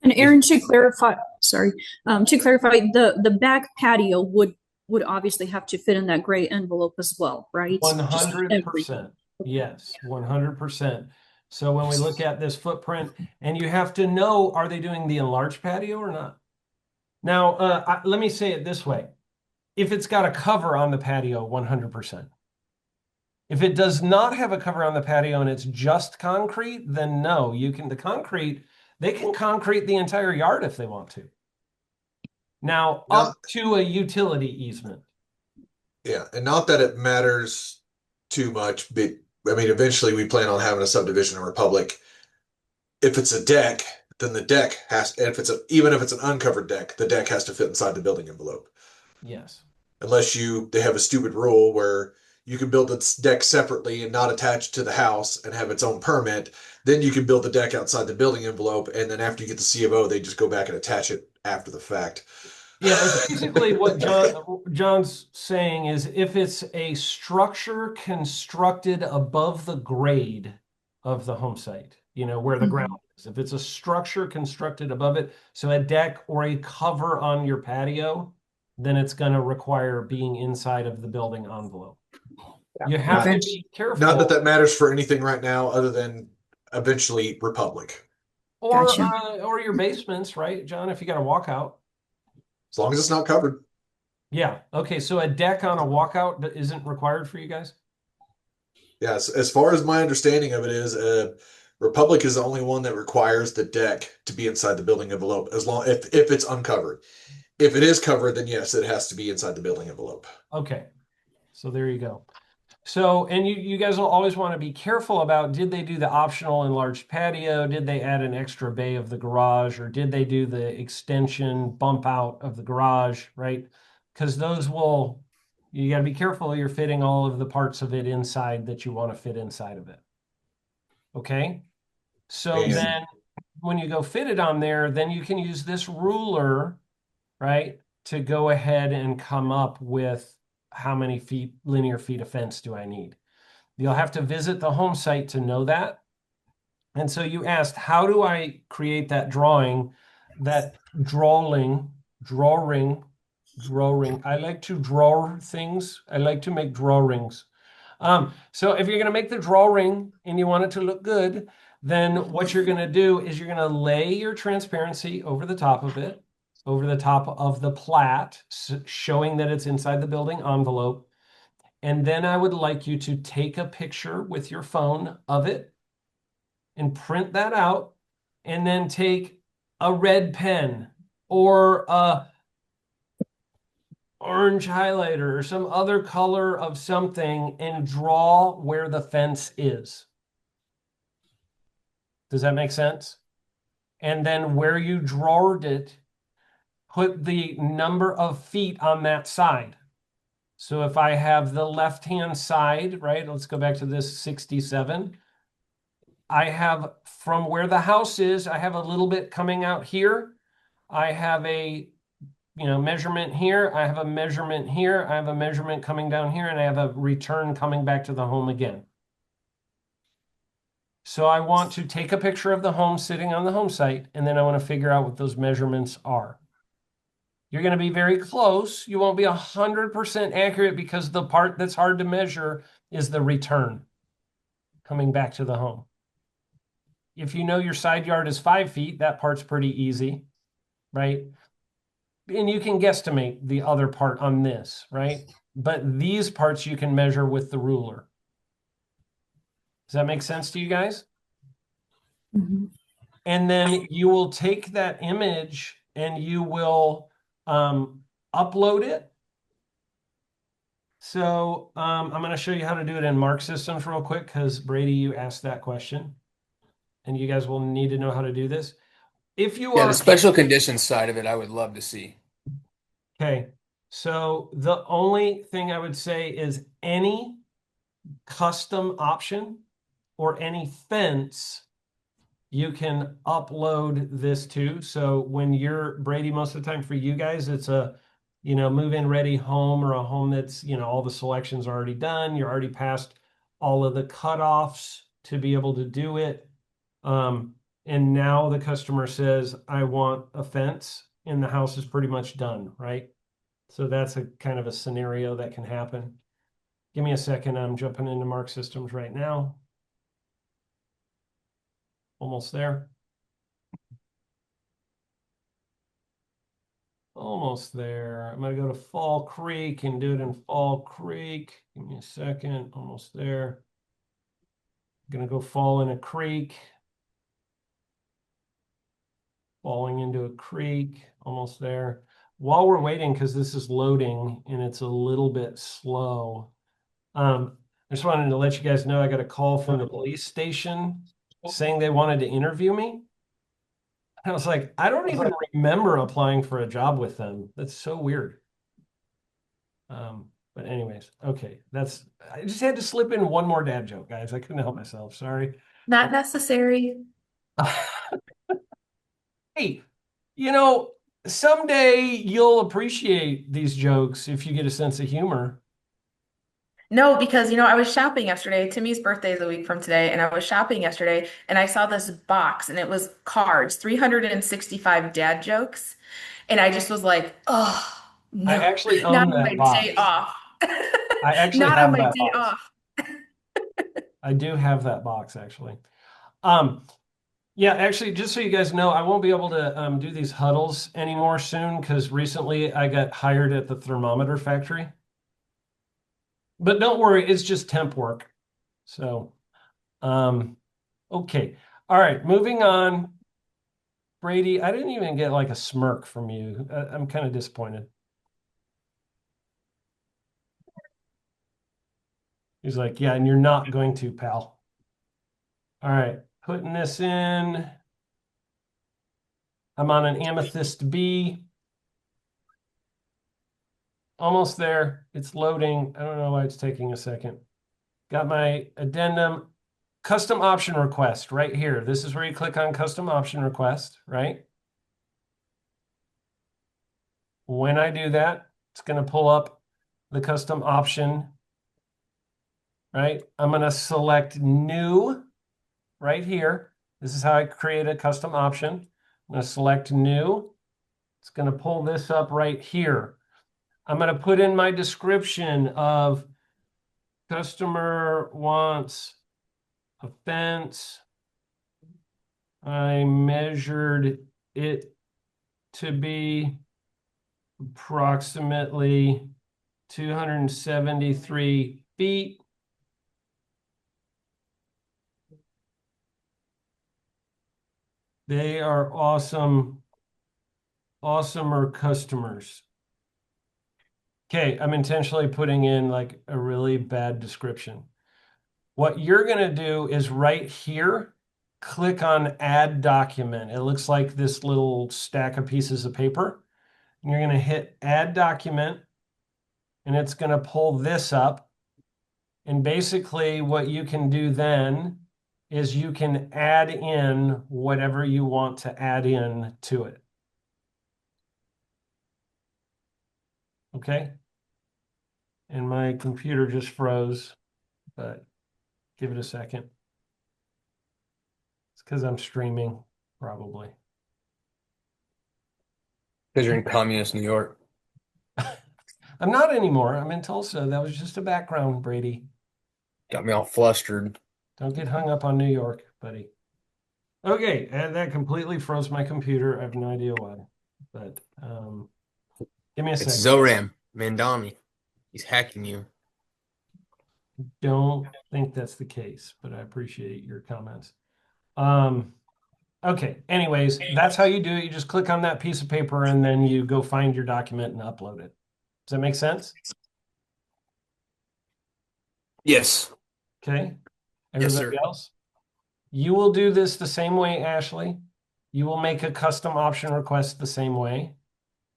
And Aaron, to clarify, sorry, the back patio would obviously have to fit in that gray envelope as well, right? Just everything. 100%. Yes, 100%. So when we look at this footprint, and you have to know, are they doing the enlarged patio or not? Now, let me say it this way. If it's got a cover on the patio, 100%. If it does not have a cover on the patio and it's just concrete, then no, they can concrete the entire yard if they want to. Now, up to a utility easement. Yeah, and not that it matters too much, but I mean, eventually we plan on having a subdivision in Republic. If it's a deck, then the deck has, even if it's an uncovered deck, the deck has to fit inside the building envelope. Yes. Unless they have a stupid rule where you can build the deck separately and not attached to the house and have its own permit, then you can build the deck outside the building envelope, and then after you get the C of O, they just go back and attach it after the fact. Yeah, basically what John's saying is if it's a structure constructed above the grade of the home site, where the ground is. If it's a structure constructed above it, so a deck or a cover on your patio, then it's going to require being inside of the building envelope. You have to be careful. Not that matters for anything right now other than eventually Republic. Or your basements, right, John, if you got a walkout. As long as it's not covered. Yeah. Okay. So a deck on a walkout isn't required for you guys? Yes. As far as my understanding of it is, Republic is the only one that requires the deck to be inside the building envelope if it's uncovered. If it is covered, then yes, it has to be inside the building envelope. Okay. So there you go. So, and you guys will always want to be careful about, did they do the optional enlarged patio? Did they add an extra bay of the garage? Or did they do the extension bump out of the garage, right? Because you got to be careful you're fitting all of the parts of it inside that you want to fit inside of it. Okay? So then when you go fit it on there, then you can use this ruler, right, to go ahead and come up with how many linear feet of fence do I need? You'll have to visit the home site to know that. And so you asked, how do I create that drawing, that drawing? I like to draw things. I like to make drawings. So if you're going to make the drawing and you want it to look good, then what you're going to do is you're going to lay your transparency over the top of it, over the top of the plat, showing that it's inside the building envelope. And then I would like you to take a picture with your phone of it and print that out, and then take a red pen or a orange highlighter or some other color of something and draw where the fence is. Does that make sense? And then where you drawed it, put the number of feet on that side. So if I have the left-hand side, right, let's go back to this 67. I have from where the house is, I have a little bit coming out here. I have a measurement here. I have a measurement here. I have a measurement coming down here, and I have a return coming back to the home again. So I want to take a picture of the home sitting on the home site, and then I want to figure out what those measurements are. You're going to be very close. You won't be 100% accurate because the part that's hard to measure is the return coming back to the home. If you know your side yard is 5 feet, that part's pretty easy, right? And you can guesstimate the other part on this, right? But these parts you can measure with the ruler. Does that make sense to you guys? Mm-hmm. And then you will take that image and you will upload it. So I'm going to show you how to do it in Mark Systems real quick because Brady, you asked that question. And you guys will need to know how to do this. If you are the special conditions side of it, I would love to see. Okay. So the only thing I would say is any custom option or any fence, you can upload this to. So when you're Brady, most of the time for you guys, it's a, move-in ready home or a home that's, all the selections are already done. You're already past all of the cutoffs to be able to do it. And and now the customer says, I want a fence, and the house is pretty much done, right? So that's a kind of a scenario that can happen. Give me a second. I'm jumping into Mark Systems right now. Almost there. Almost there. I'm going to go to Fall Creek and do it in Fall Creek. Give me a second. Almost there. I'm going to go fall in a creek. Falling into a creek. Almost there. While we're waiting, because this is loading and it's a little bit slow, I just wanted to let you guys know I got a call from the police station saying they wanted to interview me. I was like, I don't even remember applying for a job with them. That's so weird. But anyways, okay. I just had to slip in one more dad joke, guys. I couldn't help myself. Sorry. Not necessary. Hey, someday you'll appreciate these jokes if you get a sense of humor. No, because I was shopping yesterday. Timmy's birthday is a week from today, and I was shopping yesterday and I saw this box and it was cards, 365 dad jokes. And I just was like, oh, no, I actually not own on that my box. day off. I actually Not have on my that day box. off. I do have that box actually. Yeah, actually, just so you guys know, I won't be able to do these huddles anymore soon because recently I got hired at the thermometer factory. But don't worry, it's just temp work. So, okay. All right, moving on. Brady, I didn't even get like a smirk from you. I'm kind of disappointed. He's like, yeah, and you're not going to, pal. All right, putting this in. I'm on an Amethyst B. Almost there. It's loading. I don't know why it's taking a second. Got my addendum. Custom option request right here. This is where you click on custom option request, right? When I do that, it's going to pull up the custom option, right? I'm going to select new right here. This is how I create a custom option. I'm going to select new. It's going to pull this up right here. I'm going to put in my description of customer wants a fence. I measured it to be approximately 273 feet. They are awesome, awesomer customers. Okay, I'm intentionally putting in like a really bad description. What you're going to do is right here, click on add document. It looks like this little stack of pieces of paper. And you're going to hit add document, and it's going to pull this up. And basically what you can do then is you can add in whatever you want to add in to it. Okay? And my computer just froze, but give it a second. It's because I'm streaming, probably. Because you're in communist New York. I'm not anymore. I'm in Tulsa. That was just a background, Brady. Got me all flustered. Don't get hung up on New York, buddy. Okay, and that completely froze my computer. I have no idea why, but give me a It's second. Zoram Mandami. He's hacking you. Don't think that's the case, but I appreciate your comments. Okay, anyways, that's how you do it. You just click on that piece of paper and then you go find your document and upload it. Does that make sense? Yes. Okay. Yes, Everybody sir. else? You will do this the same way, Ashley. You will make a custom option request the same way.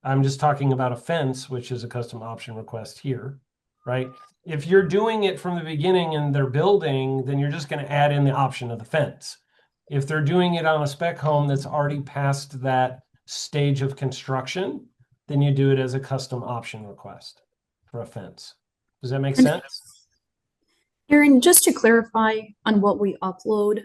I'm just talking about a fence, which is a custom option request here, right? If you're doing it from the beginning and they're building, then you're just going to add in the option of the fence. If they're doing it on a spec home that's already past that stage of construction, then you do it as a custom option request for a fence. Does that make sense? Aaron, just to clarify on what we upload,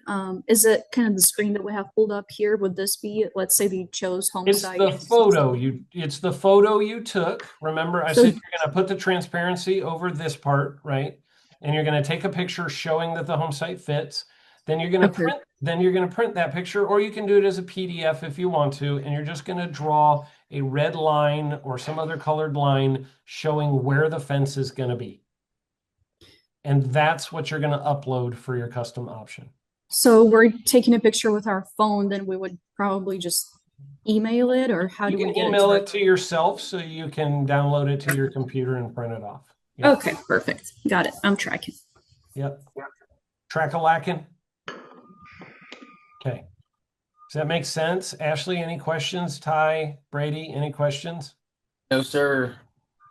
is it kind of the screen that we have pulled up here? Would this be, let's say we chose home It's site? the photo it's the photo you took. Remember, I So- said you're going to put the transparency over this part, right? And you're going to take a picture showing that the home site fits. Then you're going to Okay. print that picture, or you can do it as a PDF if you want to, and you're just going to draw a red line or some other colored line showing where the fence is going to be. And that's what you're going to upload for your custom option. So we're taking a picture with our phone, then we would probably just email it, or how You do we can get email it it to yourself so you can download it to your computer and print it off. to? Okay, perfect. Got it. I'm tracking. Yep. Track-a-lackin'. Okay. Does that make sense? Ashley, any questions? Ty, Brady, any questions? No, sir.